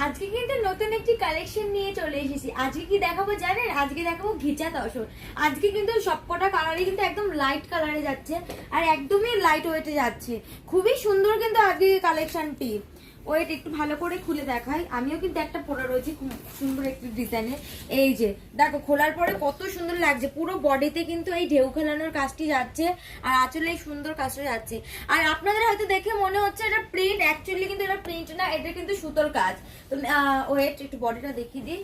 আজকে কিন্তু নতুন একটি কালেকশন নিয়ে চলে এসেছি। আজকে কি দেখাবো জানেন? আজকে দেখাবো ঘিচা তসর। আজকে কিন্তু সবকটা কালারই কিন্তু একদম লাইট কালারে যাচ্ছে আর একদমই লাইট ওয়েটে যাচ্ছে। খুবই সুন্দর কিন্তু আজকে কালেকশনটি। ওয়েট একটু ভালো করে খুলে দেখাই। আমিও কিন্তু একটা পরে রয়েছি খুব সুন্দর একটি ডিজাইনের। এই যে দেখো, খোলার পরে কত সুন্দর লাগছে। পুরো বডিতে কিন্তু এই ঢেউ খেলানোর কাজটি যাচ্ছে আর আঁচলে এই সুন্দর কাজটা যাচ্ছে। আর আপনাদের হয়তো দেখে মনে হচ্ছে এটা প্রিন্ট, অ্যাকচুয়ালি কিন্তু এটা প্রিন্ট না, এটা কিন্তু সুতোর কাজ। তো ওয়েট একটু বডিটা দেখিয়ে দিই।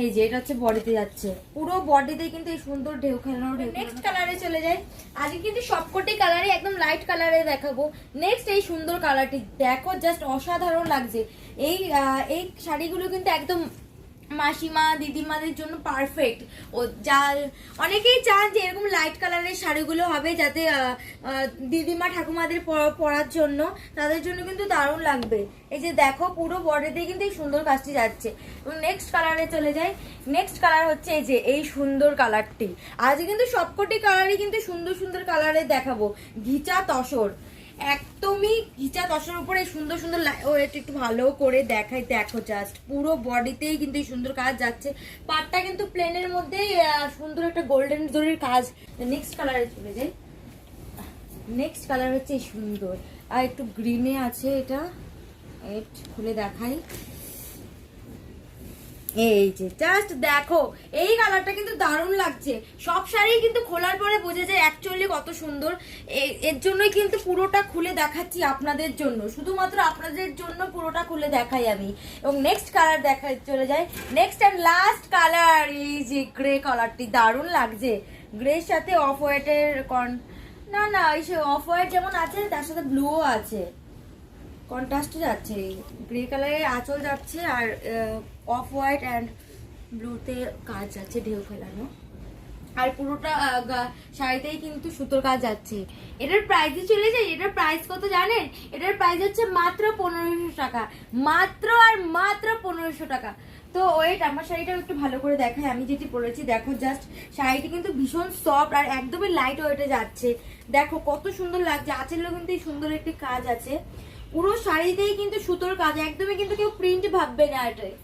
এই যে এটা হচ্ছে বডিতে যাচ্ছে, পুরো বডিতে কিন্তু এই সুন্দর ঢেউ খেলানো। নেক্সট কালারে চলে যাই। আজকে কিন্তু সবকটি কালারে একদম লাইট কালারে দেখাবো। নেক্সট এই সুন্দর কালারটি দেখো, জাস্ট অসাধারণ লাগছে। এই শাড়িগুলো কিন্তু একদম মাসিমা দিদিমাদের জন্য পারফেক্ট। ও যা অনেকেই চান যে এরকম লাইট কালারের শাড়িগুলো হবে, যাতে দিদিমা ঠাকুমাদের পরার জন্য, তাদের জন্য কিন্তু দারুণ লাগবে। এই যে দেখো, পুরো বডিতে কিন্তু এই সুন্দর কাজটি যাচ্ছে। এবং নেক্সট কালারে চলে যাই। নেক্সট কালার হচ্ছে এই যে এই সুন্দর কালারটি। আজ কিন্তু সবকটি কালারই কিন্তু সুন্দর সুন্দর কালারে দেখাবো। ঘিচা তসর, একদমই ঘিচা তসর উপরে সুন্দর সুন্দর। এটা একটু ভালো করে দেখাই, দেখো জাস্ট পুরো বডিতেই কিন্তু এই সুন্দর কাজ যাচ্ছে। পাটটা কিন্তু প্লেনের মধ্যে সুন্দর একটা গোল্ডেন জরির কাজ। নেক্সট কালারে চলে যাই। নেক্সট কালার হচ্ছে এই সুন্দর আর একটু গ্রিনে আছে। এটা খুলে দেখাই। এই যে জাস্ট দেখো, এই কালারটা কিন্তু দারুণ লাগছে। সব শাড়ি কিন্তু খোলার পরে বোঝা যায় অ্যাকচুয়ালি কত সুন্দর। এর জন্যই কিন্তু পুরোটা খুলে দেখাচ্ছি আপনাদের জন্য, শুধুমাত্র আপনাদের জন্য পুরোটা খুলে দেখাই আমি। এবং নেক্সট কালার দেখাই চলে যায়। নেক্সট অ্যান্ড লাস্ট কালার, এই যে গ্রে কালারটি দারুণ লাগছে। গ্রের সাথে অফ হোয়াইটের না এই অফ হোয়াইট যেমন আছে, তার সাথে ব্লুও আছে, কন্ট্রাস্টে যাচ্ছে। গ্রে কালারের আঁচল যাচ্ছে আর অফ হোয়াইট অ্যান্ড ব্লুতে কাজ যাচ্ছে ঢেউ ফেলানো। আর পুরোটা শাড়িতেই কিন্তু সুতোর কাজ যাচ্ছে। এটার প্রাইসে চলে যায়। এটার প্রাইস কত জানেন? এটার প্রাইস হচ্ছে মাত্র 1500 টাকা। মাত্র আর মাত্র 1500 টাকা। তো ওয়েট, আমার শাড়িটাও একটু ভালো করে দেখাই। আমি যেটি পরেছি দেখো, জাস্ট শাড়িটি কিন্তু ভীষণ সফট আর একদমই লাইট ওয়েটে যাচ্ছে। দেখো কত সুন্দর লাগছে। আঁচলেও কিন্তু এই সুন্দর একটি কাজ আছে। পুরো শাড়িতেই কিন্তু সুতোর কাজ, একদমই কিন্তু কেউ প্রিন্ট ভাববে না। এটাই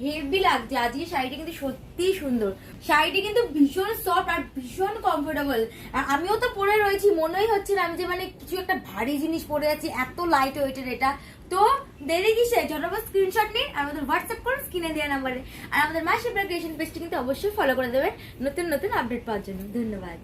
হেভি লাগছে। আজকে শাড়িটা কিন্তু সত্যিই সুন্দর। শাড়িটি কিন্তু ভীষণ সফট আর ভীষণ কমফোর্টেবল। আর আমিও তো পরে রয়েছি, মনেই হচ্ছে না আমি যে মানে কিছু একটা ভারী জিনিস পরে আছি, এত লাইট ওয়েটের এটা। তো দেরি কিসে, ঝটপট স্ক্রিনশট নিন আর আমাদের হোয়াটসঅ্যাপ করুন স্ক্রিনে দেওয়া নাম্বারে। আর আমাদের মাসিপ্রা ক্রিয়েশন পেজটি কিন্তু অবশ্যই ফলো করে দেবেন নতুন নতুন আপডেট পাওয়ার জন্য। ধন্যবাদ।